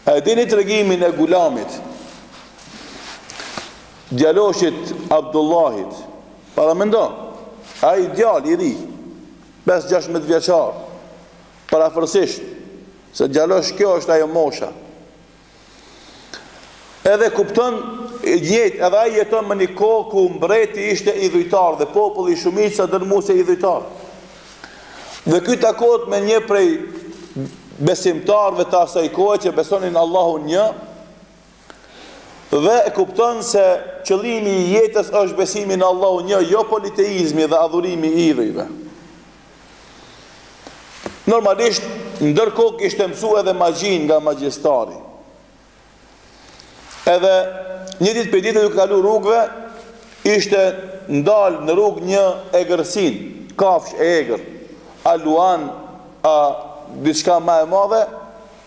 A dini tregimin e Gulamit, djaloshit Abdullahit? Para mendo, ai djali i ri, 5-16 vjeçar, parafërsisht, se djalosh kjo është ajo mosha. Edhe kupton jetë, edhe ai jeton me një kohë ku mbreti ishte idhujtar dhe populli shumica dërmuese idhujtar. Dhe ky takohet me një prej besimtarëve të asaj kohe që besonin Allahun një, dhe e kupton se qëllimi i jetës është besimi në Allahun një, jo politeizmi dhe adhurimi i idhujve. Normalisht, ndërkohë kishte mësuar edhe magjin nga magjistari. Edhe një ditë për ditë duke kalu rrugëve, ishte ndalë në rrugë një egërsin, kafsh e egër, a luan, a diçka ma e madhe,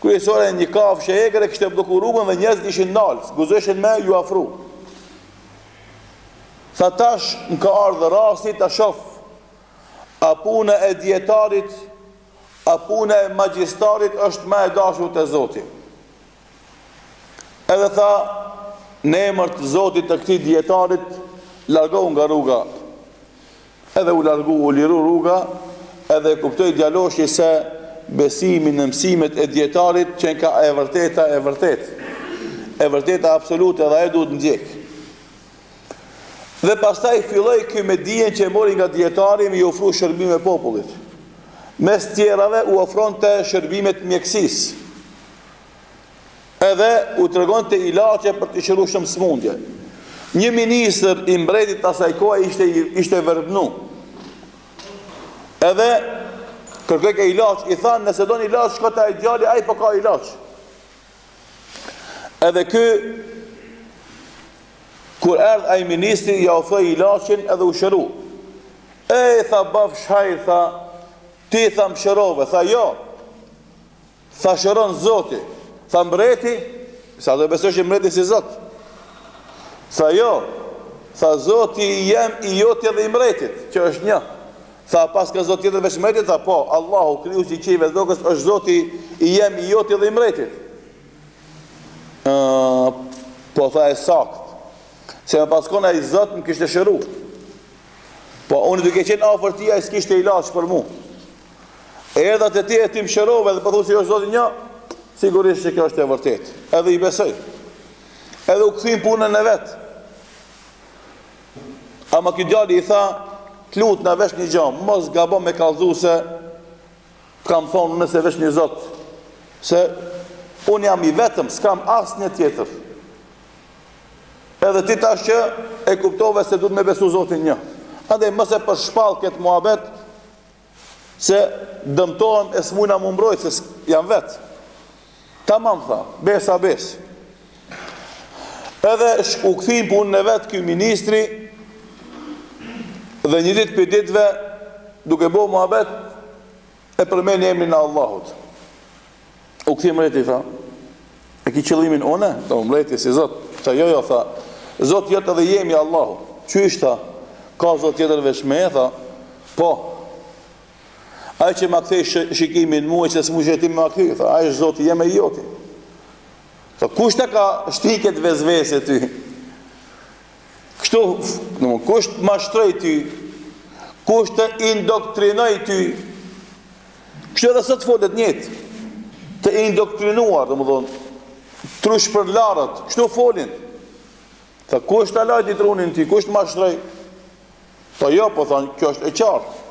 kryesore një kafsh e egër e kishte bloku rrugën dhe njerëzit ishin ndalë, guzeshin me ju afru. Tha tash në ka ardhë rasti ta shof, a puna e djetarit, a puna e magjistarit është ma e dashur të Zoti. Edhe tha, në emër të Zotit të këtij djetarit, largohu nga rruga. Edhe u largu, u liru rruga, edhe kuptoi djaloshi se besimi në mësimet e djetarit që ka e vërteta e vërtet. E vërteta absolute dhe e duhet ndjek. Dhe pastaj filloi ky me dijen që e mori nga djetari me i ofru shërbime popullit. Mes tjerave u ofronte shërbimet mjekësisë. Edhe u tregon të ilaçe për të shëruar shumë smundje. Një ministër i mbretit asaj kohe ishte verbnu. Edhe kërkoi ka ilaç, i thanë nëse don ilaç shko te ai djali, ai po ka ilaç. Edhe ky kur erdh ai ministri ja ofroi ilaçin edhe u shëru. Tha baf shaj, tha ti tha më shërove, tha jo. Tha shëron Zoti. Tha mbreti, sa do besosh mbreti si Zot. Tha jo. Tha Zoti jem i jotja dhe i mbretit, që është një. Tha pas ka Zot tjetër veç mbretit, tha po, Allahu krijuesi i qiejve dhe tokës është Zoti i jem i jotja dhe i mbretit. Po tha e sakt. Se më paskon ai Zot më kishte shëru. Po unë duke qenë afër tij ai s'kishte ilaç për mua. Erdha te ti e ti më shërove dhe po thu si është Zoti një, sigurisht që kjo është e vërtet. Edhe i besoj. Edhe u kthim punën e vet. Ama ky djali i tha, t'lut na vesh një gjë, mos gabon me kallëzu se kam thonë nëse vesh një Zot. Se unë jam i vetëm, s'kam asnjë tjetër. Edhe ti tash që e kuptove se duhet me besu Zotin një. Andaj mos e përshpall këtë muhabet se dëmtohem e s'muna më mbrojt se jam vetë. Tamam tha, besa bes. Edhe u kthim punën e vet ky ministri dhe një ditë për ditëve duke bo muhabet e përmend emrin e Allahut. U kthim mbreti tha, e ki qëllimin une? Tha mbreti si Zot. Tha jo tha, Zot jetë edhe jemi Allahu. Qysh tha, ka Zot tjetër veç me, tha, po. Ai që ma kthej shikimin mua që s'mu jetim ma kthej, tha, ai është Zoti jem e joti. Tha, kush ta ka shtiket vezvese ty? Kështu, kush të mashtroj ty? Kush të indoktrinoj ty? Kështu edhe sot folet njët. Të indoktrinuar, domethënë, trush për larët, kështu folin. Tha, kush ta lajti trunin ty? Kush të mashtroj? Tha, jo, po thonë, kjo është e qartë.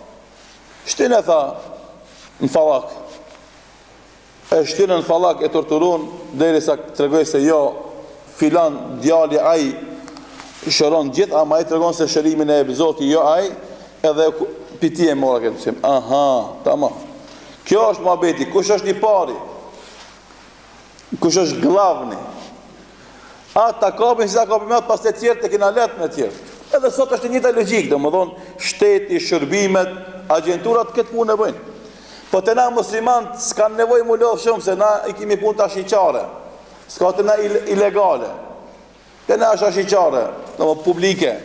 Shtinë e tha në fallak. E shtinë në fallak e torturun derisa tregoj se jo filan djali ai shëron gjithë, ama ai tregon se shërimin e Zoti jo ai, edhe piti e mora këtë pësim. Aha, tamam. Kjo është muhabeti, kush është i pari? Kush është glavni? Ta kapin si ta kapin me atë, pas të tjerë të kina letë me tjerë. Edhe sot është njëta logjikë, domethënë shteti, shërbimet, agjenturat këtë punë e bëjnë. Po të na muslimanët s'kan nevojë mu lodh shumë, se na i kemi punë ta shiqare. S'ka të na ilegale. Të na është shiqare, domethënë publike.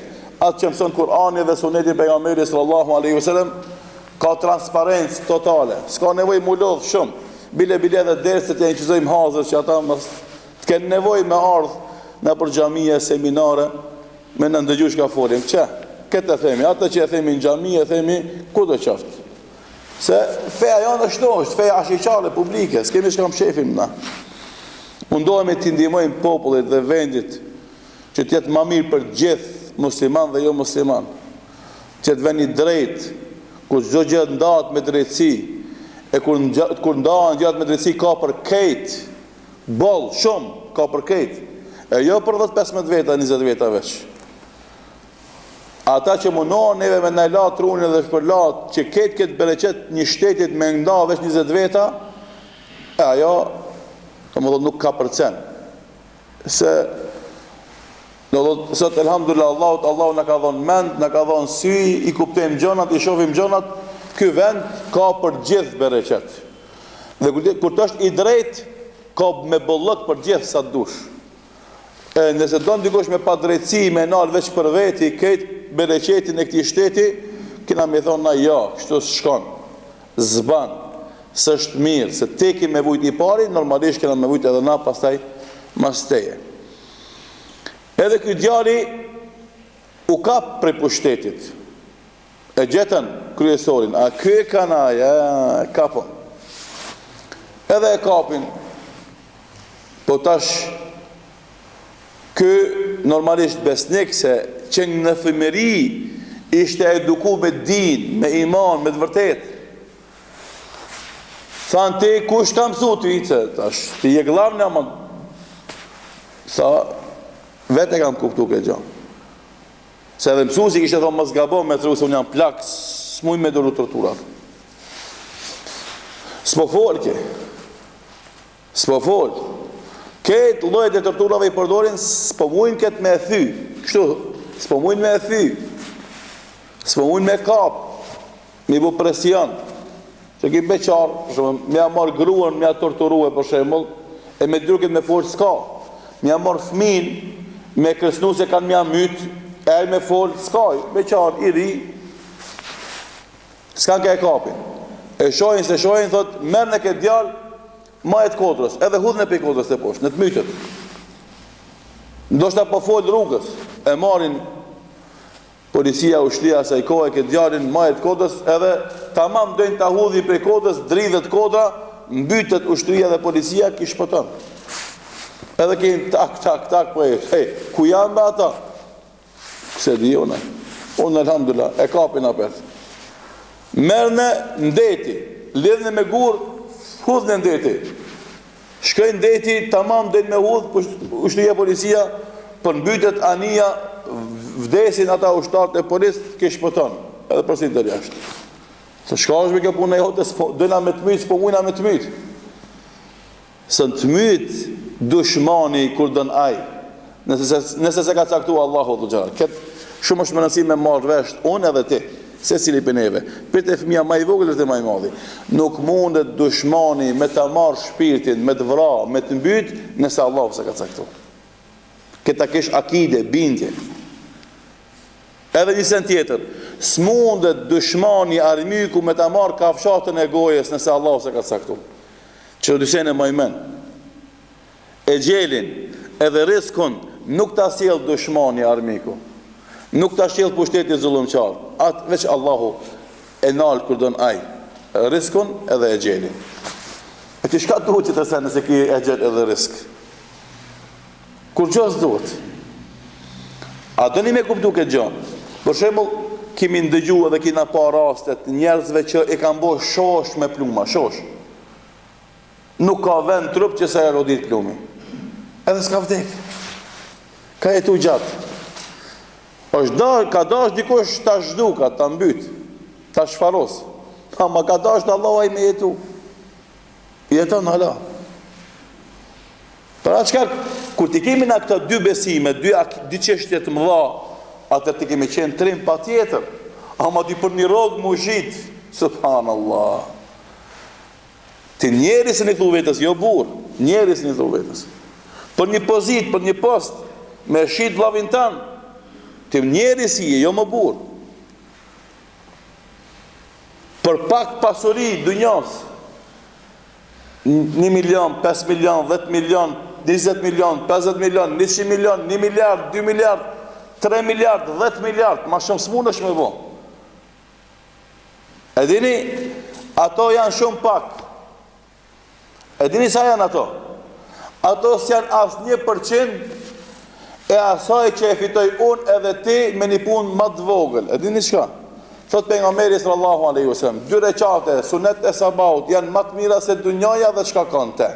Atë që mëson Kur'ani dhe Suneti i pejgamberit sallallahu alaihi wasallam ka transparencë totale. S'ka nevojë mu lodh shumë. bile edhe derse të inqizojmë hazër që ata mos të kenë nevojë me ardhë në për xhamia, seminare, me në ndëgjush ka folim. Që? Këtë e themi, atë që e themi në xhami, e themi ku do qoftë. Se feja janë është feja ashiqare publike, s'kemi shkam shefim na. Mundohemi të ndihmojmë popullit dhe vendit që të jetë më mirë për gjithë musliman dhe jo musliman. Që të veni drejt, kur çdo gjë ndahet me drejtësi, e kur ndahen gjërat me drejtësi ka për kejt, boll shumë ka për kejt, e jo për 15 veta, 20 veta veç. Ata që mundohen neve me na la trunin dhe shpërlat që këtë bereqet një shtetit me nda veç 20 veta, ajo domethënë nuk ka përcen. Se sot elhamdulillah Allahu na ka dhënë mend, na ka dhënë sy, i kuptojmë gjonat, i shohim gjonat, ky vend ka për gjithë bereqet. Dhe kur të është i drejt, ka me bollok për gjithë sa dush. Nëse do ndikosh me pa drejtësi, me nal veç për veti, këtë bereqetin e këtij shteti, kena me thonë na ja, kështu s'shkon, zban, s'është mirë, se teki me vujt i pari, normalisht kena me vujt edhe na pastaj mas teje. Edhe ky djali u kap prej pushtetit, e gjetën kryesorin, a ky kanaj, kapon. Edhe e kapin, po tash ky normalisht besnik se që në fëmëri ishte eduku me din, me iman, me të vërtet. Thanë ti, kush ka mësu të vice? Tash, ti je glavë në amon. Sa, vete kam kuptu këtë gjanë. Se edhe mësusi kishte thonë mos gabon me tru, se unë jam plak, s'muj me duru torturat. S'po fol ke. S'po fol. Këtë llojet e torturave i përdorin, s'po mujnë këtë me thy. Kështu, s'po mujnë me thy. S'po mujnë me kap. Mi bu presion. Që ki beqarë, me a marë gruan, me a torturue, për shembull, e me druket me forë s'ka. Me a marë fëmin, me kërcnu se kanë me a myt, e me folë, s'kaj. Beqarë, i ri, s'kan ka e kapin. E shojnë, se shojnë, thot, merë në këtë djalë, ma e të kodrës, edhe hudhën e për kodrës të poshtë, në të mytët. Ndoshta po folë rrugës, e marin policia, ushtria, sa i kohë e këtë djalin, ma e të kodrës, edhe tamam dojnë të hudhi për kodrës, dridhet kodra, mbytet ushtria dhe policia, ki shpëton. Edhe kejnë tak, po e, hej, ku janë be ata? Këse di unë alhamdulillah, e kapin apet. Merne ndeti, lidhën me gurë, hudhën e ndeti. Shkojnë ndeti, tamam dojnë me hudhë, ushtria policia, për mbytet anija, vdesin ata ushtarët e policë, ke shpëton, edhe përsin të jashtë. Se shka është me kjo punë e jote, dojna me të mytë, s'po mujna me të mytë. Së në të mytë, dushmani kur dën aj, nëse se ka caktua Allahu të gjarë. Këtë shumë është më nësi me marrë vesht, unë edhe ti, se cili për neve, për të fëmija ma i vogël dhe ma i madhi. Nuk mundet dushmani me të marrë shpirtin, me të vra, me të mbyt, nëse Allahu se ka caktua. Këta kesh akide, bindje. Edhe një sen tjetër, s'mundet dushmani armiku me të marrë kafshatën e gojes, nëse Allahu se ka caktua. Që të dysen e majmen. E gjelin, edhe riskun, nuk ta sjell dushmani armiku. Nuk ta sjell pushteti zullumçar. Atë veç Allahu e nalë kur don aj. Riskun edhe e gjelin. E ti shka duhet që të se nëse ki e gjel edhe risk? Kur gjës duhet? A do një me kuptu këtë gjanë? Për shembull, kimi ndëgju edhe kina pa rastet njerëzve që e kanë bo shosh me pluma, shosh. Nuk ka vend trup që sa e rodit plumi. Edhe s'ka vdek. Ka jetu gjatë. Ka dash dikush ta zhduka, ta mbyt, ta shfaros. Ma ka dash të Allah me jetu. Jeton hala. Për atë shkak, kur ti kemi në këta dy besime, dy çështje të mëdha, atër ti kemi qenë trim pa tjetër. Ama di për një rogë mu zhit, subhanallah. Ti njeri se një thu vetës, jo burë, njeri se një thu vetës. Për një pozit, për një post, me shit vlavin tanë, ti njeri si je, jo më burë. Për pak pasuri, dunjas, 1 milion, 5 milion, 10 milion, 20 milion, 50 milion, 100 milion, 1 miliard, 2 miliard, 3 miliard, 10 miliard, ma shumë s'mund është me bo. E dini, ato janë shumë pak. E dini sa janë ato? Ato s'janë asë 1% e asaj që e fitoj unë edhe ti me një punë më të vogël. E dini shka? Thot pejgamberi sallallahu alaihi wasallam, 2 recate sunet e sabaut janë më të mira se dunjaja dhe çka kanë te.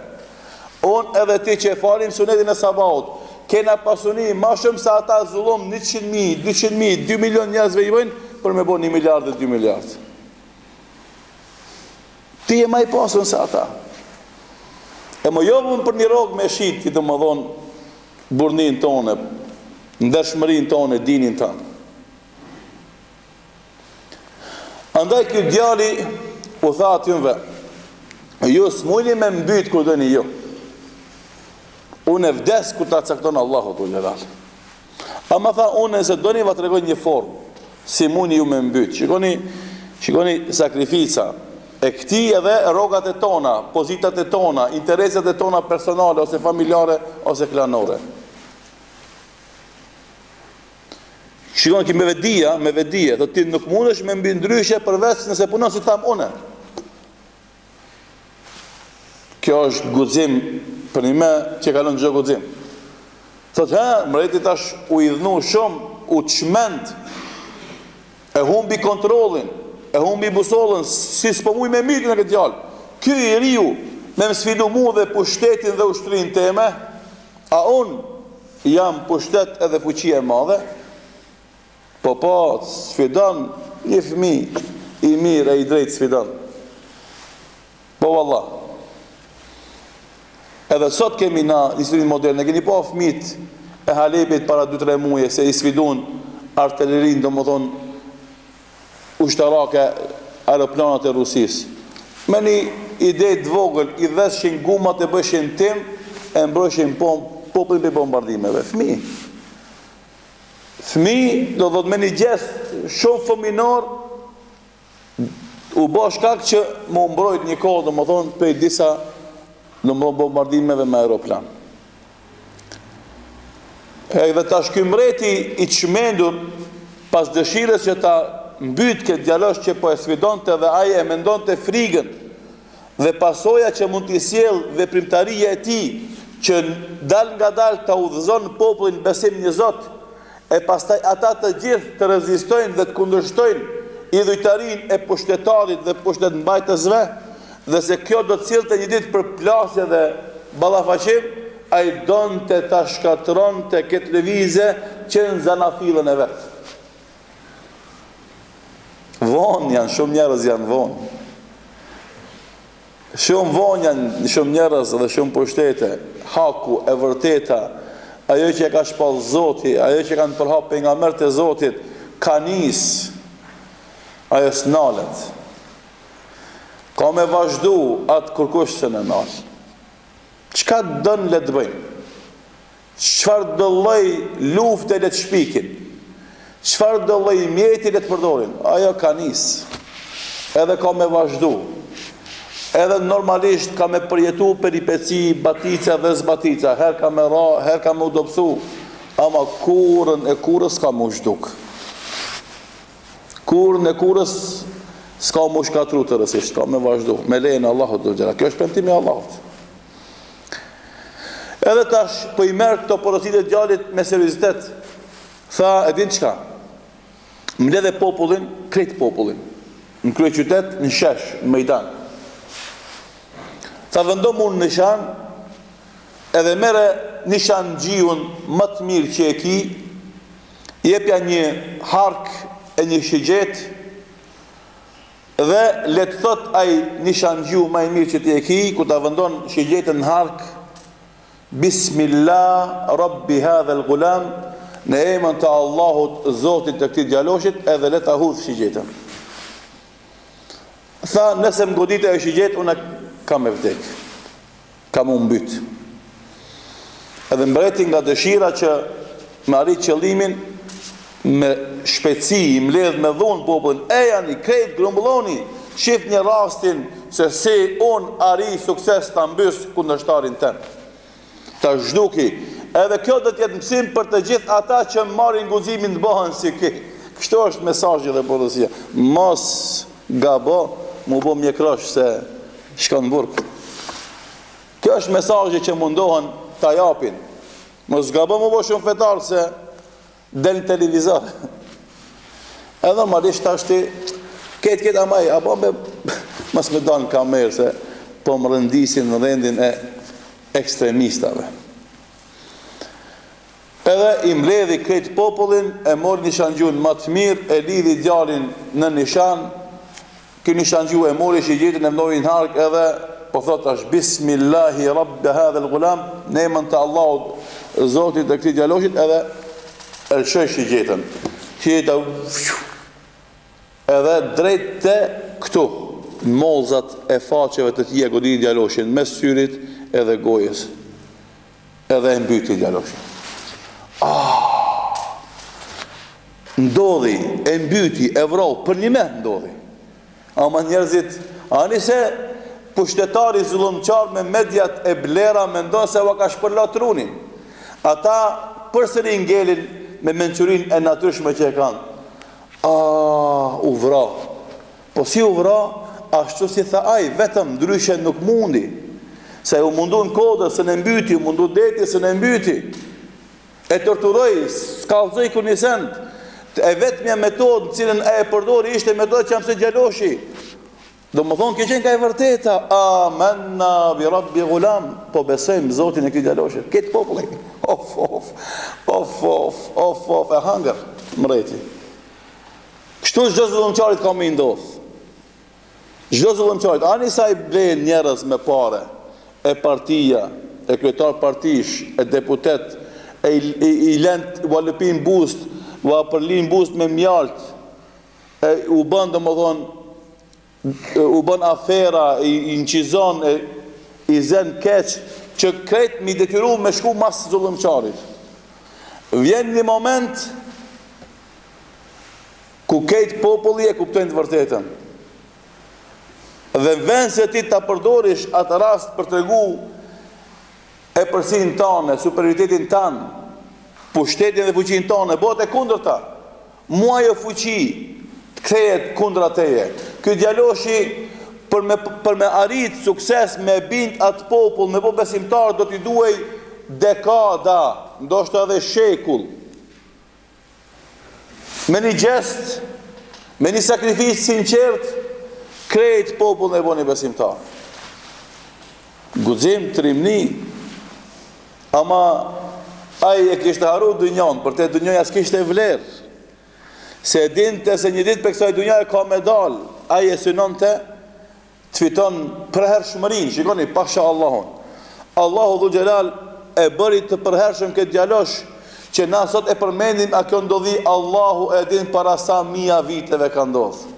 Unë edhe ti që e falim sunetin e sabaut, kena pasuni ma shumë se ata zullum 100.000, 200.000, 2 milion njerëzve i bëjnë për me bo 1 miliard dhe 2 miliard. Ti e ma i pasun se ata. E më jovën për një rogë me shit, i të më dhonë burnin tonë, ndershmërin tonë, dinin tonë. Andaj këtë djali u tha atjumve, ju s'mujni me mbyt kur dëni ju. Unë e vdes kur ta cakton Allahu të gjelal. Ama tha, unë nëse dëni va të regoj një formë, si muni ju me mbyt. Shikoni sakrifica e këti edhe rogat e tona, pozitat e tona, interesat e tona personale, ose familjare, ose klanore. Shikon ki me vedije, do ti nuk mundesh me mbi ndryshe përveç nëse punon si tham une. Kjo është guxim për një me që kalon gjë guxim. Thot, mreti tash u idhnu shumë, u çmend, e humbi kontrollin, e humbi busollën, si s'po muj me mirë në këtë djalë. Ky i riu me më sfidu mu dhe pushtetin dhe ushtrin teme, a unë jam pushtet edhe fuqia e madhe, po, sfidon një fëmi i mirë e i drejtë sfidon. Po, wallah. Edhe sot kemi na një sfidin moderne, keni po fëmit e Halepit para 2-3 muje, se i sfidun artillerin, do më thonë, ushtarake aeroplanat e Rusis. Me një ide të vogël, i dheshin gumat e bëshin tim, e mbrëshin popullin për bombardimeve. Fëmi, do dhëtë me një gjest shumë fëminor, u bo shkak që më mbrojt një kohë, do më thonë, për disa në bombardimeve me aeroplan. E dhe ta shkymreti i çmendur, pas dëshires që ta mbyt këtë djalosh që po e sfidonte dhe aje e mendonte frigën, dhe pasoja që mund t'i sjell veprimtaria e tij, që dal nga dal ta udhëzon popullin besim një Zot, e pastaj ata të gjithë të rezistojnë dhe të kundërshtojnë idhujtarin e pushtetarit dhe pushtetmbajtësve, dhe se kjo do të cillte një ditë për plasje dhe ballafaqim, ai donte ta shkatronte këtë lëvizje që në zanafillën e vet. Vonë janë, shumë njerëz janë vonë. Shumë vonë janë, shumë njerëz dhe shumë pushtete. Haku e vërteta, ajo që e ka shpall Zoti, ajo që kanë përhap pejgamberët e Zotit, ka nis, ajo s'nalet. Ka me vazhdu atë kërkush se në nalë. Qka dënë le të bëjnë? Qfar dëlloj lufte le të shpikin? Qfar dëlloj mjeti le të përdorin? Ajo ka nis, edhe ka me vazhdu. Edhe normalisht ka me përjetu peripeci, batica dhe zbatica, her ka me ra, her ka me udopsu, ama kurën e kurës ka mu shduk. Kurën e kurës s'ka mu shkatru të rësisht, ka me vazhdu, me lejnë Allahut dhe gjera. Kjo është premtimi Allahut. Edhe tash, po i merë të porosit e djallit me seriositet, tha, e din qka? Mledhe popullin, krejt popullin, në krye qytet, në shesh, në mejdan. Tha vendom unë nishan, edhe mere nishan gjiun më të mirë që e ki, jepja një hark e një shigjet, dhe le të thot ai nishan gjiu më i mirë që ti e ki, ku ta vendon shigjetën në hark, Bismillah, Rabbi hadha al-gulam, në emën të Allahut, Zotit të këtij djaloshit, edhe le ta hudh shigjetën. Tha, nëse më godite e shigjet, unë kam e vdek, kam u mbyt. Edhe mbreti nga dëshira që me arrit qëllimin, me shpejtësi, i mbledh me dhunë popullin, e janë i krejt, grumbulloni, shif një rastin se si unë ari sukses të mbys kundërshtarin tem. Ta zhduki. Edhe kjo do t'jetë mësim për të gjithë ata që marrin guximin të bëhen si ki. Kështu është mesazhi dhe portosia. Mos gabo, mu bë mjekrosh se shkon burg. Kjo është mesazhi që mundohen ta japin. Mos gabo mu bë shumë fetar se del në televizor. Edhe normalisht tash ti ketë amaj, apo me mos më don kamerë se po më rëndisin në rendin e ekstremistave. Edhe i mbledhi krejt popullin, e mori nishanxhun më të mirë, e lidhi djalin në nishan. Ky nishanxhu e mori shigjetin e mdoi në hark edhe po thot tash bismillahi rabb hadha al-ghulam, në emrin të Allahut, Zotit të këtij djaloshit, edhe e lëshoi shigjetën. Shigjeta edhe drejt te këtu, mollzat e faqeve të tij e godini djaloshin mes syrit edhe gojës. Edhe e mbyti djaloshin. Ndodhi, e mbyti, e vrau, për një me ndodhi. Ama njerëzit, ani se pushtetari zullumqar me mediat e blera mendon se va ka shpërla trunin. Ata përsëri ngelin me mençurin e natyrshme që e kanë. U vra. Po si u vra, ashtu si tha ai, vetëm ndryshe nuk mundi. Se u mundu në kodër, se në mbyti, u mundu deti, se në mbyti. E torturoi, skallzoi kur një send. E vetmja metodë në cilën e përdori ishte metodë që mëse Gjaloshi. Do më thonë, kjo qenë ka e vërteta. Amanna bi rabbi ghulam. Po besojmë Zotin e këtij Gjaloshi. Këtë populli. Of, e hangër, mreti. Kështu çdo zullumçarit ka më ndodh. Çdo zullumçarit, ani sa i blen njerëz me pare, e partia, e kryetar partish, e deputet, i lent valëpin bust, va përlin bust me mjalt, u bën domethënë, u bën afera, i nqizon, i zen keq, që krejt mi detyru me shku mas zullumçarit. Vjen një moment ku krejt populli e kuptojnë të vërtetën. Dhe vend se ti ta përdorish atë rast për tregu e përsin tane, superioritetin tanë, pushtetin dhe fuqin tane, bëhet e kundërta. Mua jo fuqi të kthehet kundra teje. Ky Gjaloshi për me arrit sukses, me bind atë popull, me po besimtar, do t'i duhej dekada, ndoshta edhe shekull. Me një gjest, me një sakrifis sinqert, krejt popull e boni besimtar. Guxim, trimni, ama ai e kishte harru dynjon, për te dynjoja s'kishte vlerë. Se dinte se një ditë për kësaj dynjoja ka medal, ai e synonte të fiton përhershmërinë, shikoni, pasha Allahun. Allahu Dhu Gjelal e bëri të përhershëm këtë Gjalosh, që na sot e përmendim, a kjo ndodhi Allahu e din para sa mija viteve ka ndodhë.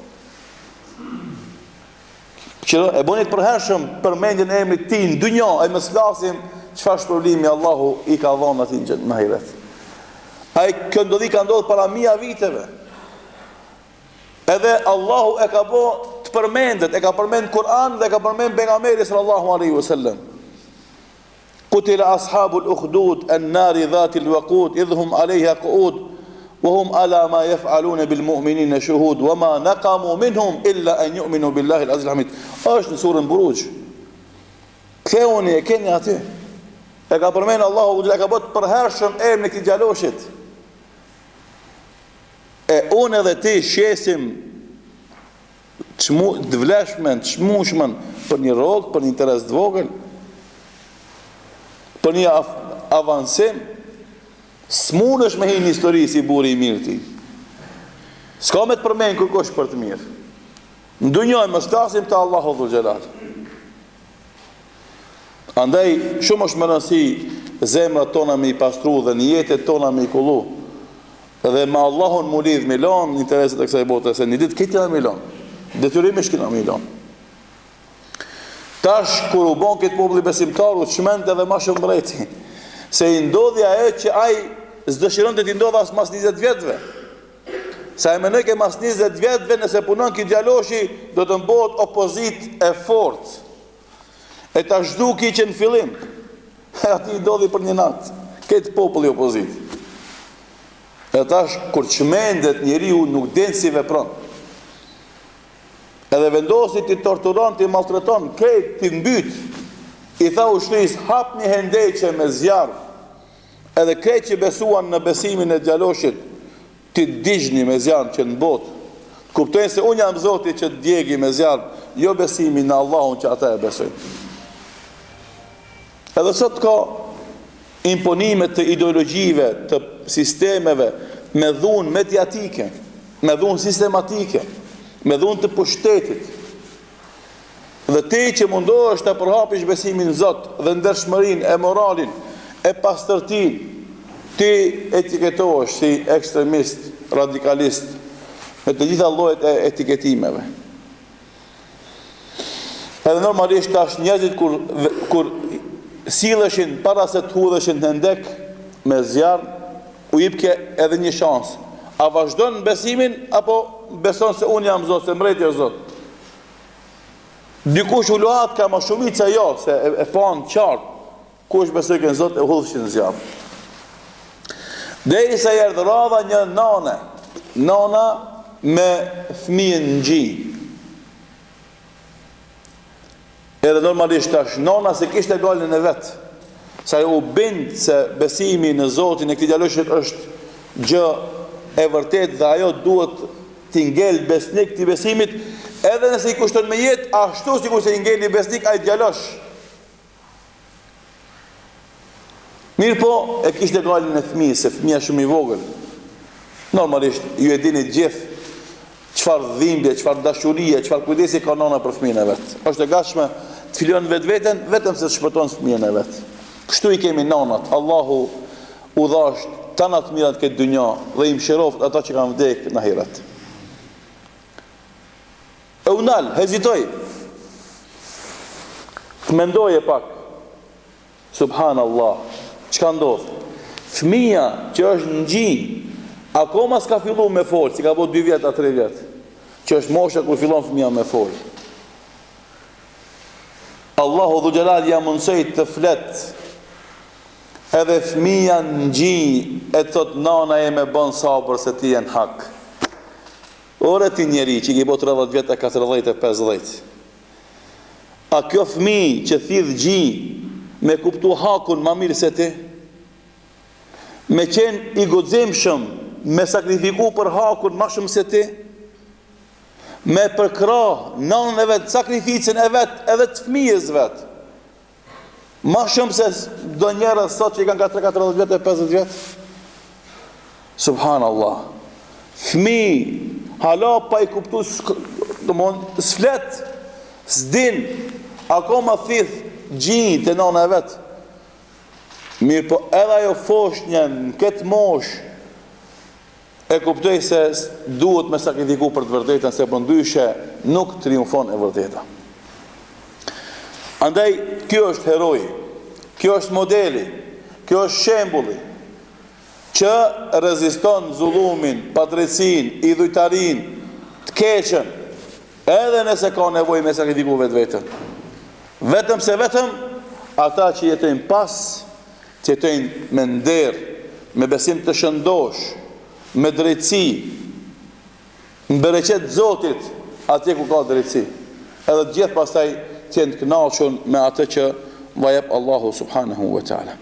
E bonit përhershëm përmendjen e emrit ti në dynja, e më flasim çfarë shpërblimi Allahu i ka dhënë atij në ahiret. Ai kjo ndodhi ka ndodhur para mija viteve. Edhe Allahu e ka bë të përmendet, e ka përmend Kur'an dhe e ka përmend pejgamberi sallallahu alaihi wasallam. Qutila ashabul ukhdud an-nari dhatil waqud idhum 'alayha qu'ud wa hum ala ma yaf'aluna bil mu'minina shuhud wa ma naqamu minhum illa an yu'minu billahi al-'aziz al-hamid. Është në surën Buruj. Ktheuni e keni aty. E ka përmend Allahu dhe ka bërë të përhershëm emrin e këtij Gjaloshit. E unë edhe ti shesim të vlefshmen, të shmushmen për një rol, për një interes të vogël, për një avancim, s'munësh me hinë histori si buri i mirë ti. S'ka me të përmenë kërkosh për të mirë. Ndunjojmë, më stasim të Allahu Dhul Gjelal. Andaj, shumë është më rëndësi zemrat tona me i pastru dhe njetet tona me i kullu. Dhe me Allahun mu lidh milon në intereset e kësaj bote, se një ditë këtë milon. Detyrimisht këna milon. Tash, kur u bon këtë populli besimtar, u çmente edhe ma shumë mbreti. Se i ndodhja e që ai s'dëshiron të t'i ndodh as mas 20 vjetëve. sa e menoj ke mas 20 vjetëve nëse punon ki djaloshi do të mbot opozit e fort. E ta zhdu ki që në fillim ati i dodhi për një natë këtë populli opozit. E tash kur çmendet njeriu nuk den si vepron. Edhe vendosi ti torturon, ti maltreton, këtë ti mbyt. I tha ushtris, hap një hendeqe me zjarr. Edhe këtë që besuan në besimin e djaloshit, ti digjni me zjarr që në botë. Kuptojnë se unë jam Zoti që të djegi me zjarr, jo besimin në Allahun që ata e besojnë. Edhe sot ka imponimet të ideologjive, të sistemeve, me dhunë mediatike, me dhunë sistematike, me dhunë të pushtetit. Dhe ti që mundohesh të përhapish besimin në Zot dhe ndershmërinë e moralin, e pastërtin, ti etiketohesh si ekstremist, radikalist, me të gjitha llojet e etiketimeve. Edhe normalisht tash njerëzit kur silleshin para se të hudheshin në hendek me zjarr, u jepke edhe një shans. A vazhdon në besimin apo beson se unë jam Zot, se mbreti është Zot? Dikush u luhat ka më shumica jo, se e pan qartë, kush besoj kënë Zot e hudhëshin në zjarr. Deri sa erdhi radha një nana me fëmijën në gji. Edhe normalisht tash nana se kishte galën e vet. Sa u bind se besimi në Zotin e këtij djaloshit është gjë e vërtet dhe ajo duhet t'i ngel besnik t'i besimit, edhe nëse i kushton me jetë, ashtu si kur se i ngeli besnik ai djalosh. Mirë po, e kishte galën e fëmijës, se fëmija shumë i vogël. Normalisht, ju e dini gjithë çfarë dhimbje, çfarë dashurie, çfarë kujdesi ka nana për fëmijën e vet. Është e gatshme të filon vetveten vetëm se të shpëton fëmijën e vet. Kështu i kemi nanat. Allahu u dhash tanat mirat këtë dynja dhe i mëshiroft ata që kanë vdekur në ahiret. E unal, hezitoj. Të mendoje pak. Subhanallah. Çka ndodh? Fëmia që është në gji, akoma s'ka fillu me fol, si ka bo 2 vjet a 3 vjet. Që është mosha kur fillon fëmia me fol. Allahu dhu xhelal ja mundsoi të flet. Edhe fëmia në gji e thot nana e me bën sabër se ti jenë hak. Ore ti njeri që i bo 30 vjet e 40 e 50. A kjo fëmijë që thidh gji me kuptu hakun ma mirë se ti, me qenë i guximshëm, me sakrifiku për hakun ma shumë se ti, me përkra nanën e vetë, sakrificën e vetë, edhe të fëmijës vetë, ma shumë se do njerës sot që i kanë 40 vjetë e 50 vjetë. Subhanallah. Fëmijë, hala pa i kuptu, s'flet, s'din, akoma thith gjinjë të nana e vetë. Mirë po edhe ajo foshnjën në këtë mosh e kuptoj se duhet me sakrifiku për të vërtetën, se për ndyshe nuk triumfon e vërteta. Andaj, kjo është heroi, kjo është modeli, kjo është shembulli që reziston zullumin, padrejtësin, idhujtarin, të keqen, edhe nëse ka nevojë me sakrifiku vetën. Vetëm se vetëm ata që jetojnë pas, që jetojnë me nder, me besim të shëndosh, me drejtësi, në bereqet Zotit, atje ku ka drejtësi. Edhe gjithë pastaj të jenë të kënaqur me atë që vajep Allahu subhanahu wa ta'ala.